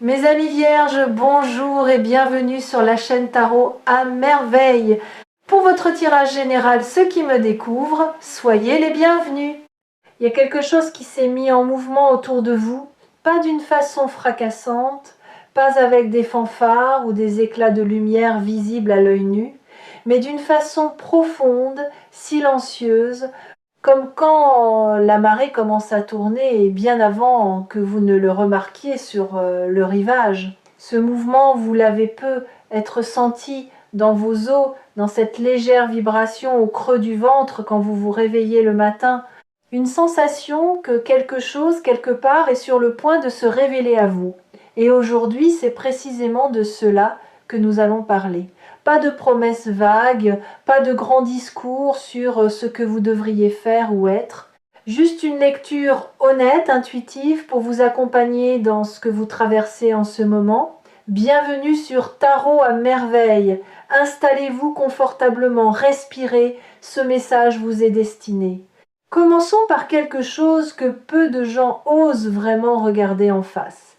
Mes amis vierges, bonjour et bienvenue sur la chaîne Tarot à merveille. Pour votre tirage général, ceux qui me découvrent, soyez les bienvenus. Il y a quelque chose qui s'est mis en mouvement autour de vous, pas d'une façon fracassante, pas avec des fanfares ou des éclats de lumière visibles à l'œil nu, mais d'une façon profonde, silencieuse, comme quand la marée commence à tourner et bien avant que vous ne le remarquiez sur le rivage. Ce mouvement, vous l'avez peu être senti dans vos os, dans cette légère vibration au creux du ventre quand vous vous réveillez le matin. Une sensation que quelque chose, quelque part, est sur le point de se révéler à vous. Et aujourd'hui, c'est précisément de cela que nous allons parler. Pas de promesses vagues, pas de grands discours sur ce que vous devriez faire ou être. Juste une lecture honnête, intuitive, pour vous accompagner dans ce que vous traversez en ce moment. Bienvenue sur Tarot à merveille. Installez-vous confortablement, respirez, ce message vous est destiné. Commençons par quelque chose que peu de gens osent vraiment regarder en face.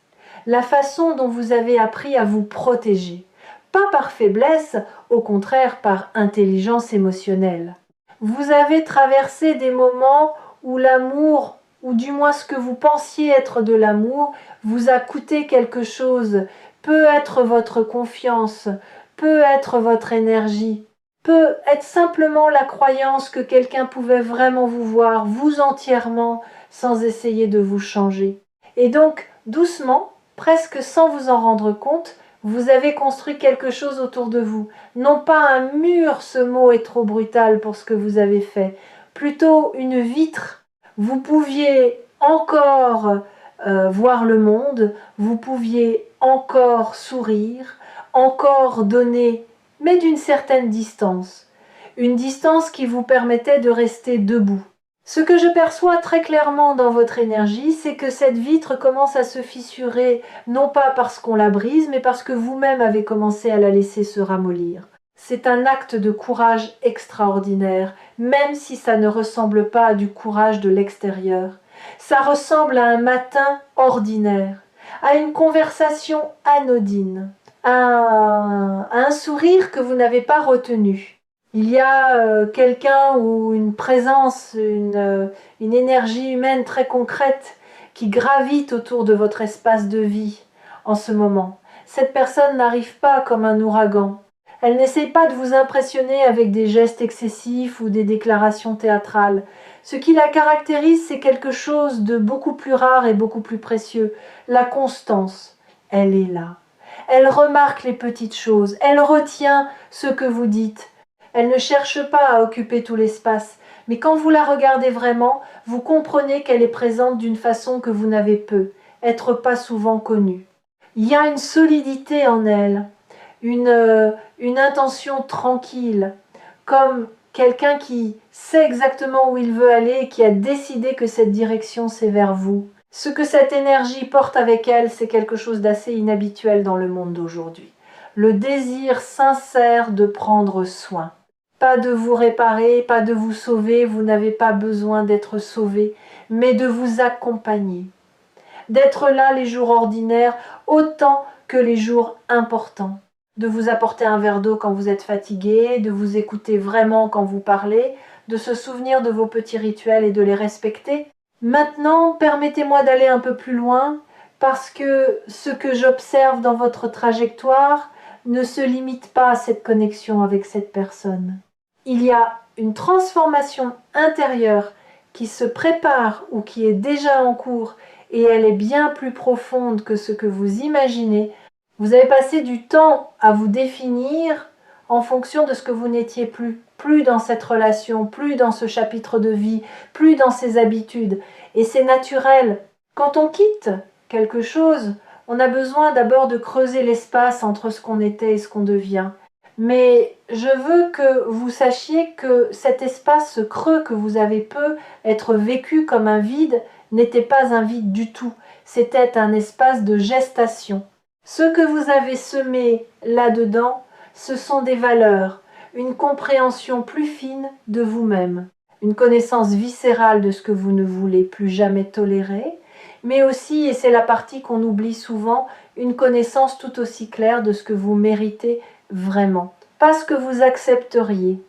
La façon dont vous avez appris à vous protéger. Pas par faiblesse, au contraire par intelligence émotionnelle. Vous avez traversé des moments où l'amour, ou du moins ce que vous pensiez être de l'amour, vous a coûté quelque chose. Peut être votre confiance, peut être votre énergie, peut être simplement la croyance que quelqu'un pouvait vraiment vous voir, vous entièrement, sans essayer de vous changer. Et donc, doucement, presque sans vous en rendre compte, vous avez construit quelque chose autour de vous. Non pas un mur, ce mot est trop brutal pour ce que vous avez fait, plutôt une vitre. Vous pouviez encore voir le monde, vous pouviez encore sourire, encore donner, mais d'une certaine distance. Une distance qui vous permettait de rester debout. Ce que je perçois très clairement dans votre énergie, c'est que cette vitre commence à se fissurer, non pas parce qu'on la brise, mais parce que vous-même avez commencé à la laisser se ramollir. C'est un acte de courage extraordinaire, même si ça ne ressemble pas à du courage de l'extérieur. Ça ressemble à un matin ordinaire, à une conversation anodine, à un sourire que vous n'avez pas retenu. Il y a quelqu'un ou une présence, une énergie humaine très concrète qui gravite autour de votre espace de vie en ce moment. Cette personne n'arrive pas comme un ouragan. Elle n'essaye pas de vous impressionner avec des gestes excessifs ou des déclarations théâtrales. Ce qui la caractérise, c'est quelque chose de beaucoup plus rare et beaucoup plus précieux, la constance. Elle est là. Elle remarque les petites choses, elle retient ce que vous dites. Elle ne cherche pas à occuper tout l'espace, mais quand vous la regardez vraiment, vous comprenez qu'elle est présente d'une façon que vous n'avez peu, être pas souvent connue. Il y a une solidité en elle, une intention tranquille, comme quelqu'un qui sait exactement où il veut aller et qui a décidé que cette direction c'est vers vous. Ce que cette énergie porte avec elle, c'est quelque chose d'assez inhabituel dans le monde d'aujourd'hui. Le désir sincère de prendre soin. Pas de vous réparer, pas de vous sauver, vous n'avez pas besoin d'être sauvé, mais de vous accompagner. D'être là les jours ordinaires autant que les jours importants. De vous apporter un verre d'eau quand vous êtes fatigué, de vous écouter vraiment quand vous parlez, de se souvenir de vos petits rituels et de les respecter. Maintenant, permettez-moi d'aller un peu plus loin, parce que ce que j'observe dans votre trajectoire ne se limite pas à cette connexion avec cette personne. Il y a une transformation intérieure qui se prépare ou qui est déjà en cours et elle est bien plus profonde que ce que vous imaginez. Vous avez passé du temps à vous définir en fonction de ce que vous n'étiez plus dans cette relation, plus dans ce chapitre de vie, plus dans ces habitudes. Et c'est naturel. Quand on quitte quelque chose, on a besoin d'abord de creuser l'espace entre ce qu'on était et ce qu'on devient. Mais je veux que vous sachiez que cet espace creux que vous avez peu être vécu comme un vide n'était pas un vide du tout. C'était un espace de gestation. Ce que vous avez semé là-dedans, ce sont des valeurs, une compréhension plus fine de vous-même, une connaissance viscérale de ce que vous ne voulez plus jamais tolérer, mais aussi, et c'est la partie qu'on oublie souvent, une connaissance tout aussi claire de ce que vous méritez vraiment. Pas ce que vous accepteriez.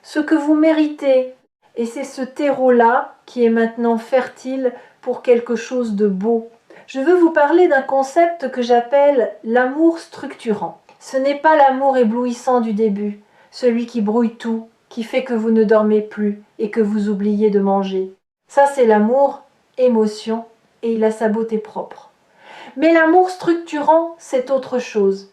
Ce que vous méritez. Et c'est ce terreau-là qui est maintenant fertile pour quelque chose de beau. Je veux vous parler d'un concept que j'appelle l'amour structurant. Ce n'est pas l'amour éblouissant du début, celui qui brouille tout, qui fait que vous ne dormez plus et que vous oubliez de manger. Ça, c'est l'amour, émotion, et il a sa beauté propre. Mais l'amour structurant, c'est autre chose.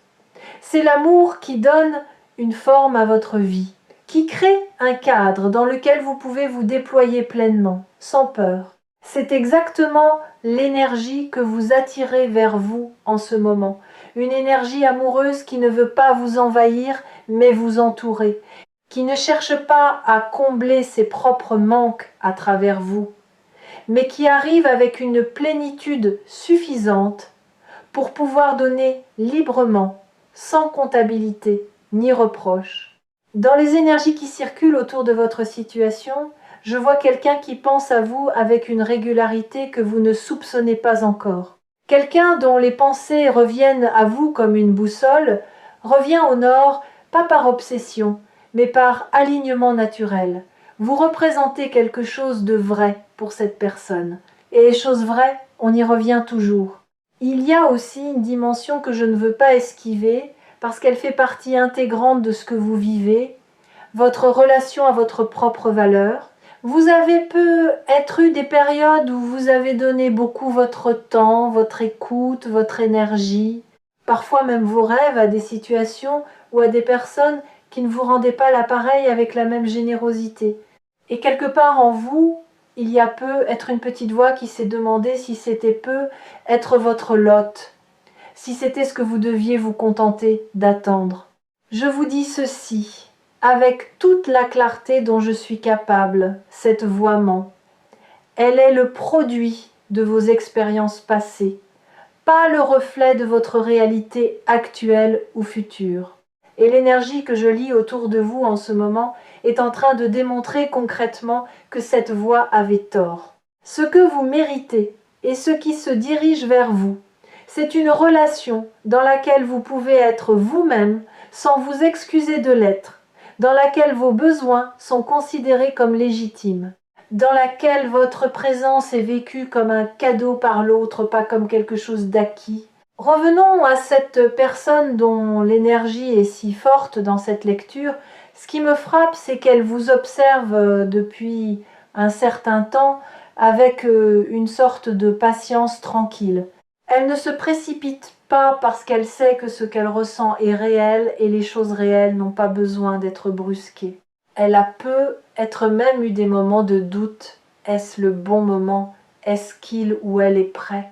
C'est l'amour qui donne une forme à votre vie, qui crée un cadre dans lequel vous pouvez vous déployer pleinement, sans peur. C'est exactement l'énergie que vous attirez vers vous en ce moment. Une énergie amoureuse qui ne veut pas vous envahir, mais vous entourer, qui ne cherche pas à combler ses propres manques à travers vous, mais qui arrive avec une plénitude suffisante pour pouvoir donner librement, sans comptabilité ni reproche. Dans les énergies qui circulent autour de votre situation, je vois quelqu'un qui pense à vous avec une régularité que vous ne soupçonnez pas encore. Quelqu'un dont les pensées reviennent à vous comme une boussole, revient au nord, pas par obsession, mais par alignement naturel. Vous représentez quelque chose de vrai pour cette personne. Et les choses vraies, on y revient toujours. Il y a aussi une dimension que je ne veux pas esquiver, parce qu'elle fait partie intégrante de ce que vous vivez, votre relation à votre propre valeur. Vous avez peut-être eu des périodes où vous avez donné beaucoup votre temps, votre écoute, votre énergie, parfois même vos rêves à des situations ou à des personnes qui ne vous rendaient pas l'appareil avec la même générosité. Et quelque part en vous, il y a peu être une petite voix qui s'est demandé si c'était peu être votre lot, si c'était ce que vous deviez vous contenter d'attendre. Je vous dis ceci, avec toute la clarté dont je suis capable, cette voix ment. Elle est le produit de vos expériences passées, pas le reflet de votre réalité actuelle ou future. Et l'énergie que je lis autour de vous en ce moment est en train de démontrer concrètement que cette voix avait tort. Ce que vous méritez et ce qui se dirige vers vous, c'est une relation dans laquelle vous pouvez être vous-même sans vous excuser de l'être, dans laquelle vos besoins sont considérés comme légitimes, dans laquelle votre présence est vécue comme un cadeau par l'autre, pas comme quelque chose d'acquis. Revenons à cette personne dont l'énergie est si forte dans cette lecture. Ce qui me frappe, c'est qu'elle vous observe depuis un certain temps avec une sorte de patience tranquille. Elle ne se précipite pas parce qu'elle sait que ce qu'elle ressent est réel et les choses réelles n'ont pas besoin d'être brusquées. Elle a peut-être même eu des moments de doute. Est-ce le bon moment? Est-ce qu'il ou elle est prêt?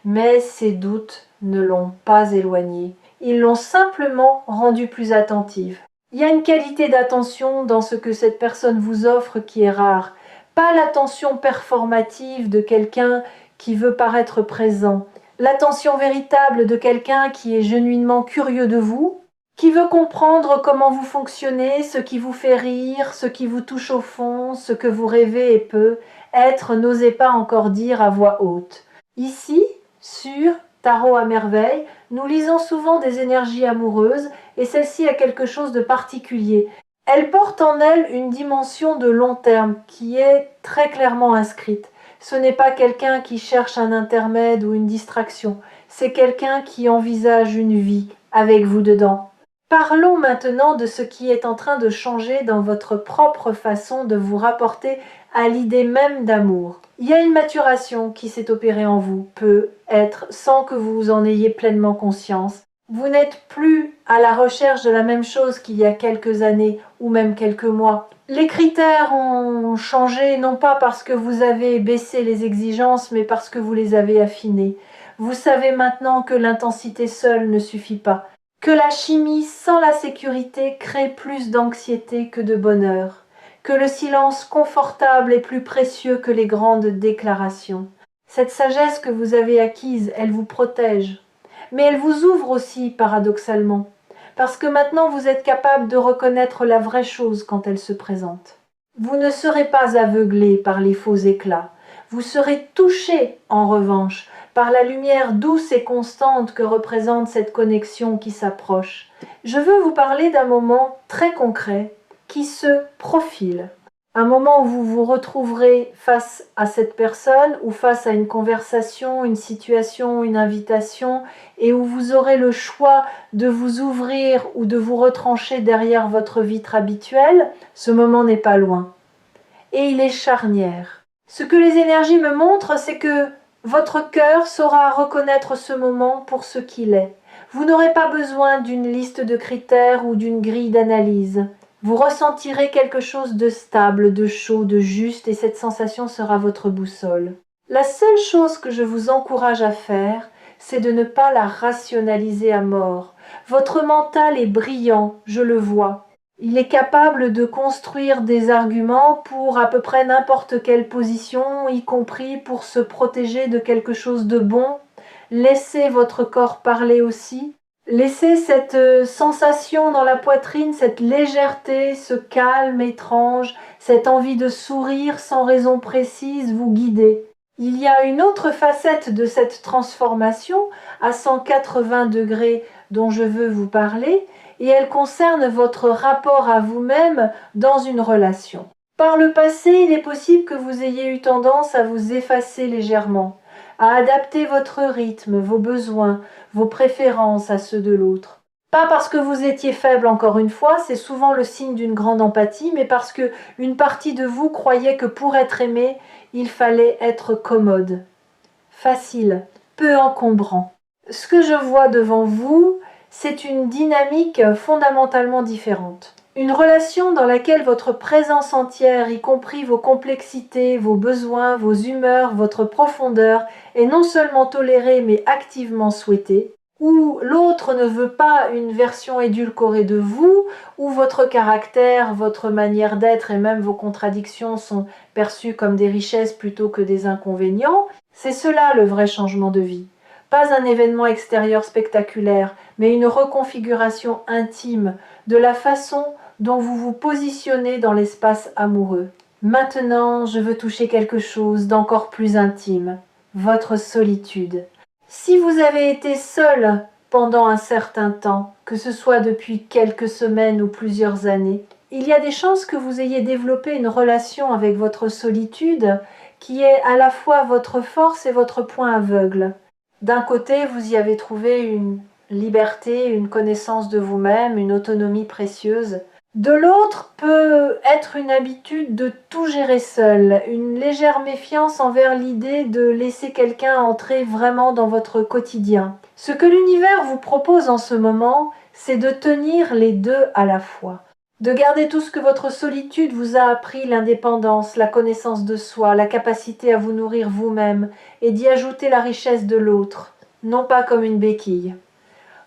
Mais ces doutes ne l'ont pas éloignée. Ils l'ont simplement rendue plus attentive. Il y a une qualité d'attention dans ce que cette personne vous offre qui est rare. Pas l'attention performative de quelqu'un qui veut paraître présent. L'attention véritable de quelqu'un qui est genuinement curieux de vous, qui veut comprendre comment vous fonctionnez, ce qui vous fait rire, ce qui vous touche au fond, ce que vous rêvez et peut être, n'osez pas encore dire à voix haute. Ici, sur Tarot à merveille, nous lisons souvent des énergies amoureuses et celle-ci a quelque chose de particulier. Elle porte en elle une dimension de long terme qui est très clairement inscrite. Ce n'est pas quelqu'un qui cherche un intermède ou une distraction, c'est quelqu'un qui envisage une vie avec vous dedans. Parlons maintenant de ce qui est en train de changer dans votre propre façon de vous rapporter à l'idée même d'amour. Il y a une maturation qui s'est opérée en vous, peut-être sans que vous en ayez pleinement conscience. Vous n'êtes plus à la recherche de la même chose qu'il y a quelques années ou même quelques mois. Les critères ont changé non pas parce que vous avez baissé les exigences, mais parce que vous les avez affinées. Vous savez maintenant que l'intensité seule ne suffit pas, que la chimie sans la sécurité crée plus d'anxiété que de bonheur, que le silence confortable est plus précieux que les grandes déclarations. Cette sagesse que vous avez acquise, elle vous protège, mais elle vous ouvre aussi paradoxalement, parce que maintenant vous êtes capable de reconnaître la vraie chose quand elle se présente. Vous ne serez pas aveuglé par les faux éclats, vous serez touché en revanche par la lumière douce et constante que représente cette connexion qui s'approche. Je veux vous parler d'un moment très concret qui se profile. Un moment où vous vous retrouverez face à cette personne ou face à une conversation, une situation, une invitation, et où vous aurez le choix de vous ouvrir ou de vous retrancher derrière votre vitre habituelle. Ce moment n'est pas loin. Et il est charnière. Ce que les énergies me montrent, c'est que votre cœur saura reconnaître ce moment pour ce qu'il est. Vous n'aurez pas besoin d'une liste de critères ou d'une grille d'analyse. Vous ressentirez quelque chose de stable, de chaud, de juste, et cette sensation sera votre boussole. La seule chose que je vous encourage à faire, c'est de ne pas la rationaliser à mort. Votre mental est brillant, je le vois. Il est capable de construire des arguments pour à peu près n'importe quelle position, y compris pour se protéger de quelque chose de bon. Laissez votre corps parler aussi. Laissez cette sensation dans la poitrine, cette légèreté, ce calme étrange, cette envie de sourire sans raison précise vous guider. Il y a une autre facette de cette transformation à 180 degrés dont je veux vous parler, et elle concerne votre rapport à vous-même dans une relation. Par le passé, il est possible que vous ayez eu tendance à vous effacer légèrement, à adapter votre rythme, vos besoins, vos préférences à ceux de l'autre. Pas parce que vous étiez faible encore une fois, c'est souvent le signe d'une grande empathie, mais parce que une partie de vous croyait que pour être aimé, il fallait être commode, facile, peu encombrant. Ce que je vois devant vous, c'est une dynamique fondamentalement différente. Une relation dans laquelle votre présence entière, y compris vos complexités, vos besoins, vos humeurs, votre profondeur, est non seulement tolérée mais activement souhaitée, où l'autre ne veut pas une version édulcorée de vous, où votre caractère, votre manière d'être et même vos contradictions sont perçues comme des richesses plutôt que des inconvénients, c'est cela le vrai changement de vie. Pas un événement extérieur spectaculaire, mais une reconfiguration intime de la façon dont vous vous positionnez dans l'espace amoureux. Maintenant, je veux toucher quelque chose d'encore plus intime, votre solitude. Si vous avez été seul pendant un certain temps, que ce soit depuis quelques semaines ou plusieurs années, il y a des chances que vous ayez développé une relation avec votre solitude qui est à la fois votre force et votre point aveugle. D'un côté, vous y avez trouvé une liberté, une connaissance de vous-même, une autonomie précieuse. De l'autre peut être une habitude de tout gérer seul, une légère méfiance envers l'idée de laisser quelqu'un entrer vraiment dans votre quotidien. Ce que l'univers vous propose en ce moment, c'est de tenir les deux à la fois. De garder tout ce que votre solitude vous a appris, l'indépendance, la connaissance de soi, la capacité à vous nourrir vous-même, et d'y ajouter la richesse de l'autre, non pas comme une béquille.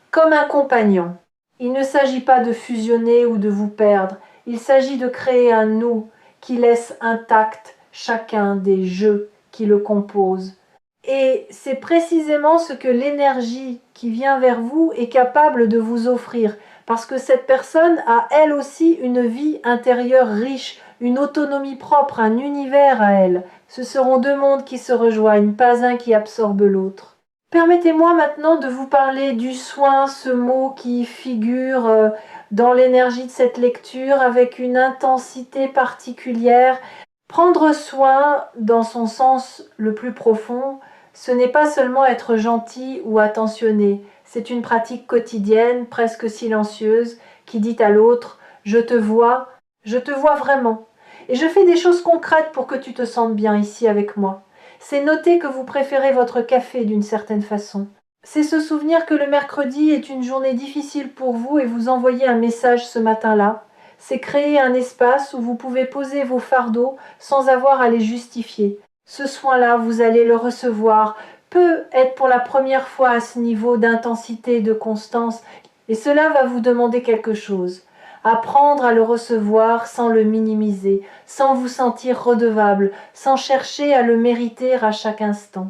Comme un compagnon. Il ne s'agit pas de fusionner ou de vous perdre, il s'agit de créer un nous qui laisse intact chacun des jeux qui le composent. Et c'est précisément ce que l'énergie qui vient vers vous est capable de vous offrir, parce que cette personne a elle aussi une vie intérieure riche, une autonomie propre, un univers à elle. Ce seront deux mondes qui se rejoignent, pas un qui absorbe l'autre. Permettez-moi maintenant de vous parler du soin, ce mot qui figure dans l'énergie de cette lecture avec une intensité particulière. Prendre soin, dans son sens le plus profond, ce n'est pas seulement être gentil ou attentionné, c'est une pratique quotidienne, presque silencieuse, qui dit à l'autre « je te vois vraiment, et je fais des choses concrètes pour que tu te sentes bien ici avec moi ». C'est noter que vous préférez votre café d'une certaine façon. C'est se souvenir que le mercredi est une journée difficile pour vous et vous envoyer un message ce matin-là. C'est créer un espace où vous pouvez poser vos fardeaux sans avoir à les justifier. Ce soin-là, vous allez le recevoir, peut être pour la première fois à ce niveau d'intensité et de constance, et cela va vous demander quelque chose. Apprendre à le recevoir sans le minimiser, sans vous sentir redevable, sans chercher à le mériter à chaque instant.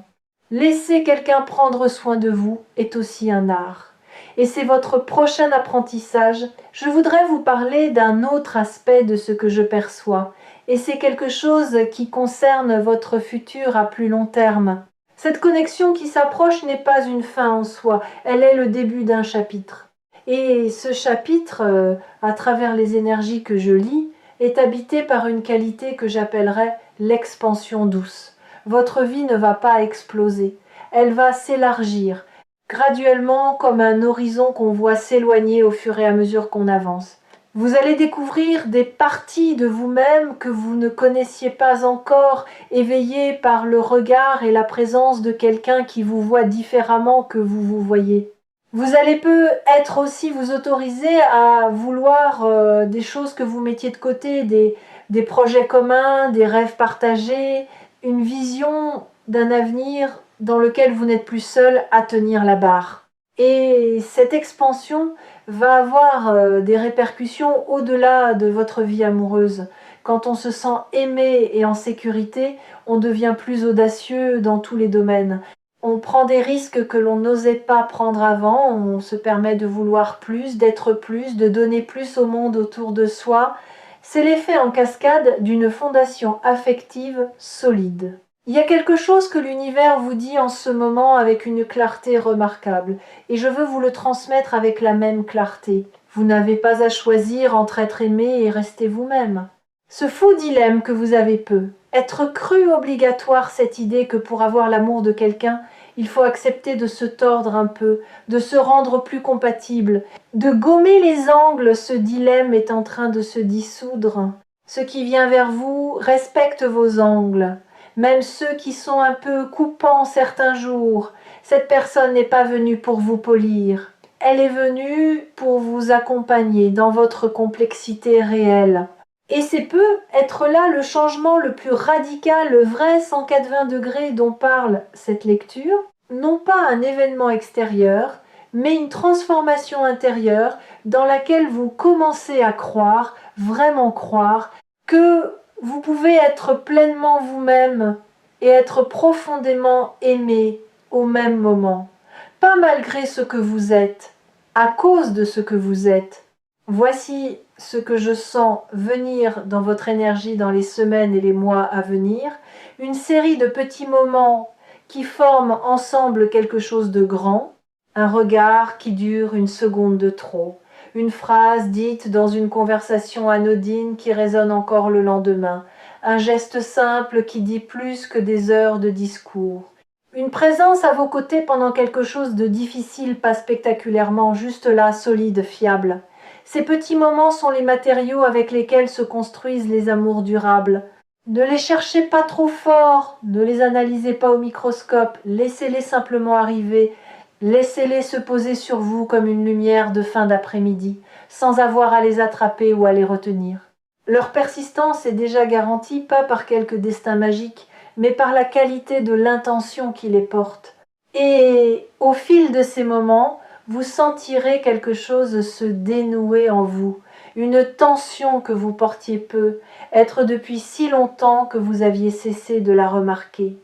Laisser quelqu'un prendre soin de vous est aussi un art. Et c'est votre prochain apprentissage. Je voudrais vous parler d'un autre aspect de ce que je perçois, et c'est quelque chose qui concerne votre futur à plus long terme. Cette connexion qui s'approche n'est pas une fin en soi, elle est le début d'un chapitre. Et ce chapitre, à travers les énergies que je lis, est habité par une qualité que j'appellerais l'expansion douce. Votre vie ne va pas exploser, elle va s'élargir, graduellement comme un horizon qu'on voit s'éloigner au fur et à mesure qu'on avance. Vous allez découvrir des parties de vous-même que vous ne connaissiez pas encore, éveillées par le regard et la présence de quelqu'un qui vous voit différemment que vous vous voyez. Vous allez peut-être aussi vous autoriser à vouloir des choses que vous mettiez de côté, des projets communs, des rêves partagés, une vision d'un avenir dans lequel vous n'êtes plus seul à tenir la barre. Et cette expansion va avoir des répercussions au-delà de votre vie amoureuse. Quand on se sent aimé et en sécurité, on devient plus audacieux dans tous les domaines. On prend des risques que l'on n'osait pas prendre avant, on se permet de vouloir plus, d'être plus, de donner plus au monde autour de soi. C'est l'effet en cascade d'une fondation affective solide. Il y a quelque chose que l'univers vous dit en ce moment avec une clarté remarquable, et je veux vous le transmettre avec la même clarté. Vous n'avez pas à choisir entre être aimé et rester vous-même. Ce faux dilemme que vous avez être cru obligatoire cette idée que pour avoir l'amour de quelqu'un, il faut accepter de se tordre un peu, de se rendre plus compatible, de gommer les angles, ce dilemme est en train de se dissoudre. Ce qui vient vers vous respecte vos angles, même ceux qui sont un peu coupants certains jours. Cette personne n'est pas venue pour vous polir, elle est venue pour vous accompagner dans votre complexité réelle. Et c'est peut être là le changement le plus radical, le vrai 180 degrés dont parle cette lecture. Non pas un événement extérieur, mais une transformation intérieure dans laquelle vous commencez à croire, vraiment croire, que vous pouvez être pleinement vous-même et être profondément aimé au même moment. Pas malgré ce que vous êtes, à cause de ce que vous êtes. Voici ce que je sens venir dans votre énergie dans les semaines et les mois à venir, une série de petits moments qui forment ensemble quelque chose de grand, un regard qui dure une seconde de trop, une phrase dite dans une conversation anodine qui résonne encore le lendemain, un geste simple qui dit plus que des heures de discours. Une présence à vos côtés pendant quelque chose de difficile, pas spectaculairement, juste là, solide, fiable. Ces petits moments sont les matériaux avec lesquels se construisent les amours durables. Ne les cherchez pas trop fort, ne les analysez pas au microscope, laissez-les simplement arriver, laissez-les se poser sur vous comme une lumière de fin d'après-midi, sans avoir à les attraper ou à les retenir. Leur persistance est déjà garantie pas par quelque destin magique, mais par la qualité de l'intention qui les porte. Et au fil de ces moments, vous sentirez quelque chose se dénouer en vous, une tension que vous portiez peu, être depuis si longtemps que vous aviez cessé de la remarquer.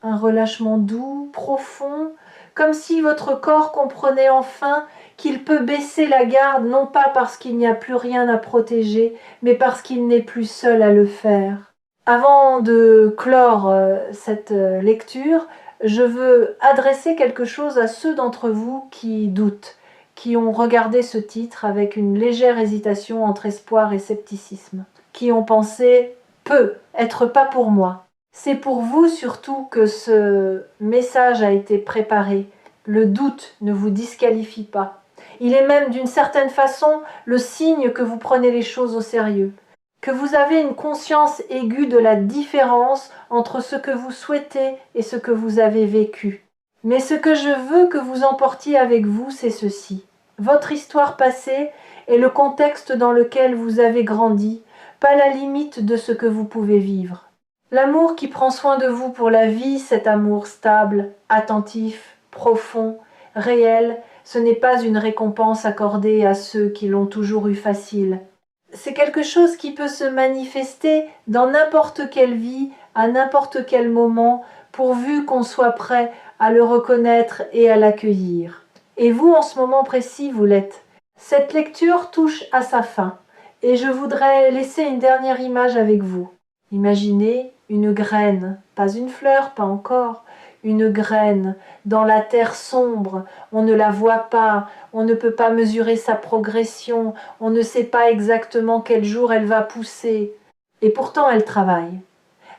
Un relâchement doux, profond, comme si votre corps comprenait enfin qu'il peut baisser la garde non pas parce qu'il n'y a plus rien à protéger, mais parce qu'il n'est plus seul à le faire. Avant de clore cette lecture, je veux adresser quelque chose à ceux d'entre vous qui doutent, qui ont regardé ce titre avec une légère hésitation entre espoir et scepticisme, qui ont pensé « peut être pas pour moi ». C'est pour vous surtout que ce message a été préparé. Le doute ne vous disqualifie pas. Il est même d'une certaine façon le signe que vous prenez les choses au sérieux, que vous avez une conscience aiguë de la différence entre ce que vous souhaitez et ce que vous avez vécu. Mais ce que je veux que vous emportiez avec vous, c'est ceci. Votre histoire passée est le contexte dans lequel vous avez grandi, pas la limite de ce que vous pouvez vivre. L'amour qui prend soin de vous pour la vie, cet amour stable, attentif, profond, réel, ce n'est pas une récompense accordée à ceux qui l'ont toujours eu facile. C'est quelque chose qui peut se manifester dans n'importe quelle vie, à n'importe quel moment, pourvu qu'on soit prêt à le reconnaître et à l'accueillir. Et vous, en ce moment précis, vous l'êtes. Cette lecture touche à sa fin, et je voudrais laisser une dernière image avec vous. Imaginez une graine, pas une fleur, pas encore, une graine dans la terre sombre. On ne la voit pas, on ne peut pas mesurer sa progression, on ne sait pas exactement quel jour elle va pousser. Et pourtant elle travaille.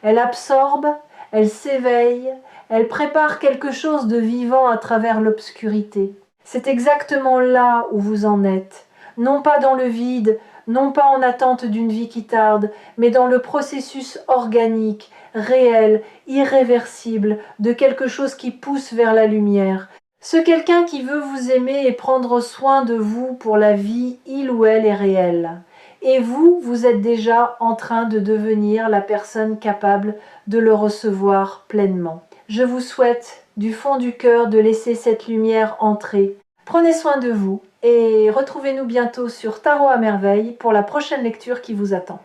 Elle absorbe, elle s'éveille, elle prépare quelque chose de vivant à travers l'obscurité. C'est exactement là où vous en êtes, non pas dans le vide, non pas en attente d'une vie qui tarde, mais dans le processus organique, réel, irréversible, de quelque chose qui pousse vers la lumière. Ce quelqu'un qui veut vous aimer et prendre soin de vous pour la vie, il ou elle est réel. Et vous, vous êtes déjà en train de devenir la personne capable de le recevoir pleinement. Je vous souhaite du fond du cœur de laisser cette lumière entrer. Prenez soin de vous et retrouvez-nous bientôt sur Tarot à merveille pour la prochaine lecture qui vous attend.